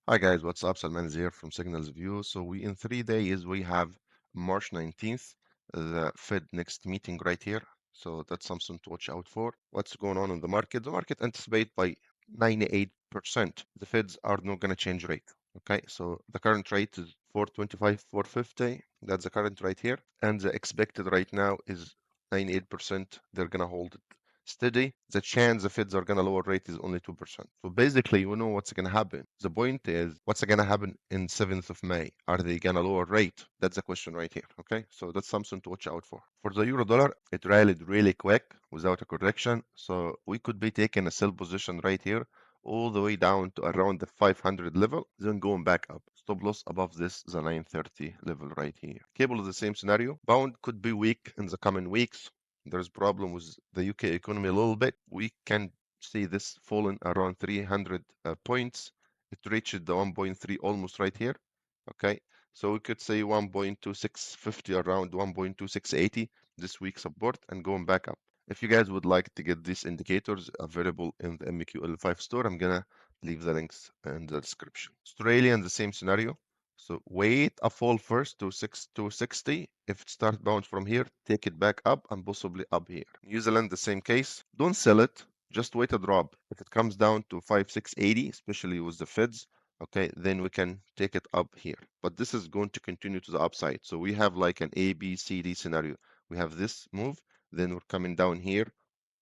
Hi guys, what's up? Salman is here from Signals View. So we in 3 days we have March 19th, the Fed next meeting right here. So that's something to watch out for. What's going on in the market? The market anticipate by 98% the Feds are not going to change rate. Okay, so the current rate is 425, 450. That's the current rate here, and the expected right now is 98%. They're going to hold it steady. The chance the Feds are going to lower rate is only 2%. So basically, you know what's going to happen. The point is, what's going to happen in 7th of May? Are they going to lower rate? That's the question right here. Okay, so that's something to watch out for. For the euro dollar, it rallied really quick without a correction. So we could be taking a sell position right here all the way down to around the 500 level, then going back up. Stop loss above this, the 930 level right here. Cable is the same scenario. Pound could be weak in the coming weeks. There's problem with the UK economy a little bit. We can see this falling around 300 points. It reached the 1.3 almost right here. Okay, so we could say 1.2650 around 1.2680 this week support and going back up. If you guys would like to get these indicators available in the MEQL5 store, I'm gonna leave the links in the description. Australia in the same scenario. So wait a fall first to 260. If it starts bounce from here, take it back up and possibly up here. New Zealand, the same case. Don't sell it. Just wait a drop. If it comes down to 5680, especially with the Feds, okay, then we can take it up here. But this is going to continue to the upside. So we have like an A, B, C, D scenario. We have this move, then we're coming down here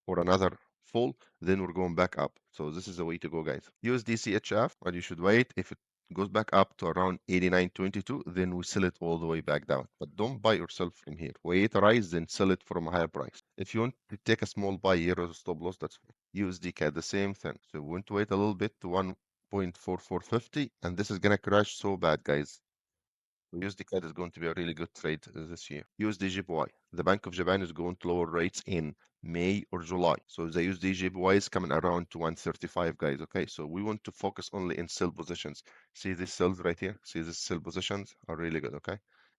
or another fall, then we're going back up. So this is the way to go, guys. USDCHF, well, you should wait. If it goes back up to around 89.22, then we sell it all the way back down. But don't buy yourself from here. Wait a rise, then sell it from a higher price. If you want to take a small buy here as a stop loss, that's fine. USDCAD, the same thing. So we want to wait a little bit to 1.4450, and this is gonna crash so bad, guys. USDCAD is going to be a really good trade this year. USDJPY. The Bank of Japan is going to lower rates in May or July. So the USDJPY is coming around to 135, guys. Okay, so we want to focus only in sell positions. See these sells right here? See these sell positions are really good, okay?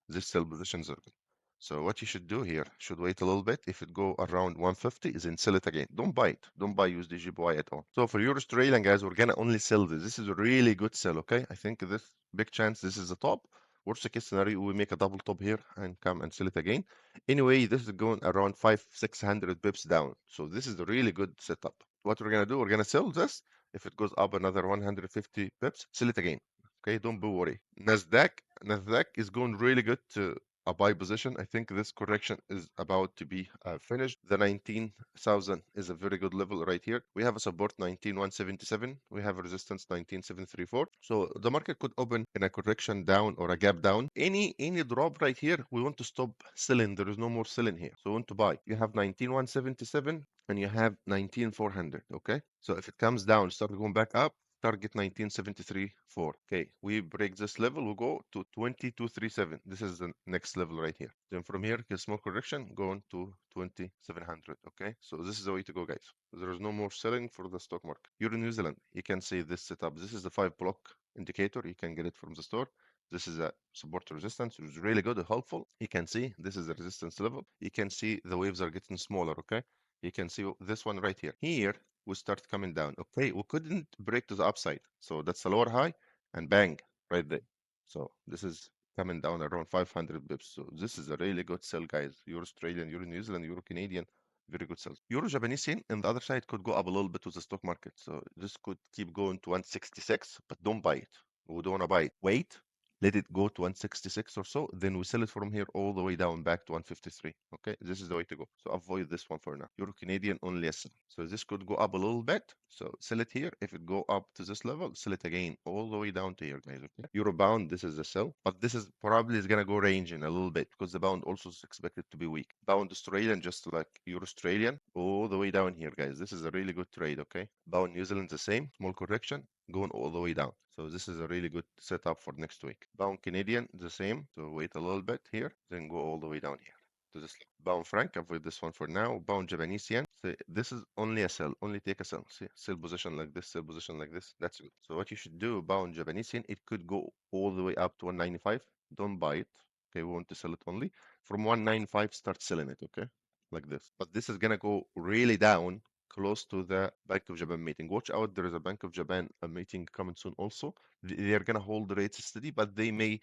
These sell positions are good. So what you should do here, should wait a little bit. If it go around 150, then sell it again. Don't buy it. Don't buy USDJPY at all. So for Euro Australian, guys, we're gonna only sell this. This is a really good sell, okay? I think this big chance this is the top. Worst case scenario, we make a double top here and come and sell it again. Anyway, this is going around 600 pips down. So this is a really good setup. What we're gonna do, we're gonna sell this. If it goes up another 150 pips, sell it again. Okay, don't be worried. Nasdaq is going really good to a buy position. I think this correction is about to be finished. The 19,000 is a very good level right here. We have a support 19,177. We have a resistance 19,734. So the market could open in a correction down or a gap down. Any drop right here, we want to stop selling. There is no more selling here. So we want to buy. You have 19,177 and you have 19,400. Okay. So if it comes down, start going back up, target 1973.4. Okay, we break this level, we go to 2237. This is the next level right here. Then from here, get small correction, going to 2700. Okay, so this is the way to go, guys. There is no more selling for the stock market. You're in New Zealand, you can see this setup. This is the 5 block indicator. You can get it from the store. This is a support resistance. It's really good and helpful. You can see this is the resistance level. You can see the waves are getting smaller. Okay, you can see this one right here. Here we start coming down. Okay, we couldn't break to the upside. So that's a lower high and bang right there. So this is coming down around 500 bips. So this is a really good sell, guys. Euro Australian, Euro New Zealand, Euro Canadian, very good sell. Euro Japanese yen on the other side could go up a little bit with the stock market. So this could keep going to 166, but don't buy it. We don't want to buy it. Wait, let it go to 166 or so, then we sell it from here all the way down back to 153. Okay, this is the way to go. So avoid this one for now. Euro Canadian only a sell. So this could go up a little bit. So sell it here. If it go up to this level, sell it again all the way down to here, guys. Okay. Euro bound, this is a sell, but this is probably is gonna go ranging a little bit because the bound also is expected to be weak. Bound Australian, just like Euro Australian, all the way down here, guys. This is a really good trade. Okay. Bound New Zealand the same, small correction, going all the way down. So this is a really good setup for next week. Bound Canadian, the same. So wait a little bit here, then go all the way down here to this. Bound franc, avoid this one for now. Bound Japanese yen. So this is only a sell, only take a sell. See, sell position like this, sell position like this. That's good. So what you should do, bound Japanese yen, it could go all the way up to 195. Don't buy it. Okay, we want to sell it only. From 195, start selling it, okay? Like this. But this is gonna go really down close to the Bank of Japan meeting. Watch out, there is a Bank of Japan meeting coming soon also. They're going to hold the rates steady, but they may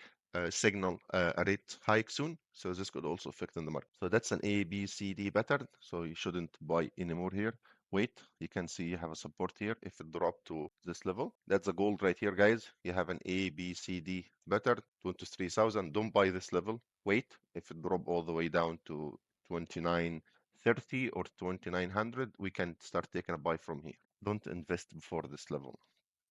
signal a rate hike soon. So this could also affect in the market. So that's an A, B, C, D pattern. So you shouldn't buy anymore here. Wait, you can see you have a support here. If it dropped to this level, that's a gold right here, guys. You have an A, B, C, D pattern, 23,000. Don't buy this level. Wait, if it drop all the way down to 2930 or 2900, we can start taking a buy from here. Don't invest before this level.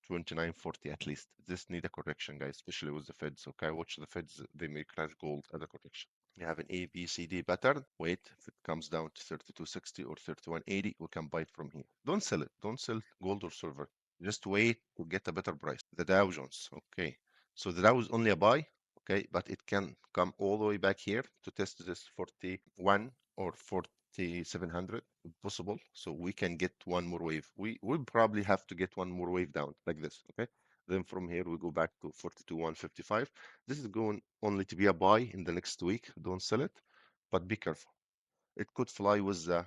2940 at least. This need a correction, guys, especially with the Feds. Okay, watch the Feds. They may crash gold as a correction. You have an A, B, C, D pattern. Wait, if it comes down to 3260 or 3180, we can buy it from here. Don't sell it. Don't sell gold or silver. Just wait to get a better price. The Dow Jones. Okay. So the Dow is only a buy. Okay, but it can come all the way back here to test this 41 or 4700 if possible. So we can get one more wave. We will probably have to get one more wave down like this. Okay. Then from here we go back to 42,155. This is going only to be a buy in the next week. Don't sell it, but be careful. It could fly with the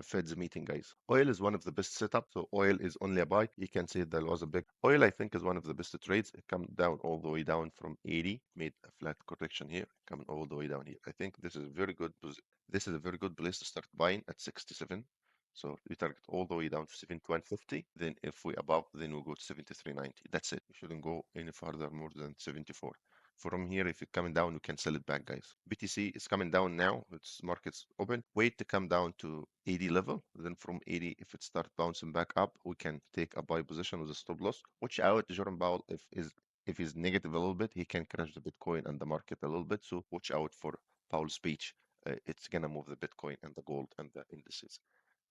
Fed's meeting, guys. Oil is one of the best setup. So oil is only a buy. You can see there was a big oil. I think is one of the best trades. It come down all the way down from 80, made a flat correction here, coming all the way down here. I think this is very good. This is a very good place to start buying at 67. So we target all the way down to 7150. Then if we above, then we go to 73.90. That's it. We shouldn't go any further more than 74. From here, if it's coming down, we can sell it back, guys. BTC is coming down now. Its market's open. Wait to come down to 80 level. Then from 80, if it starts bouncing back up, we can take a buy position with a stop loss. Watch out, Jerome Powell, if he's negative a little bit, he can crash the Bitcoin and the market a little bit. So watch out for Powell's speech. It's gonna move the Bitcoin and the gold and the indices.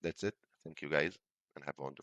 That's it. Thank you, guys, and have a wonderful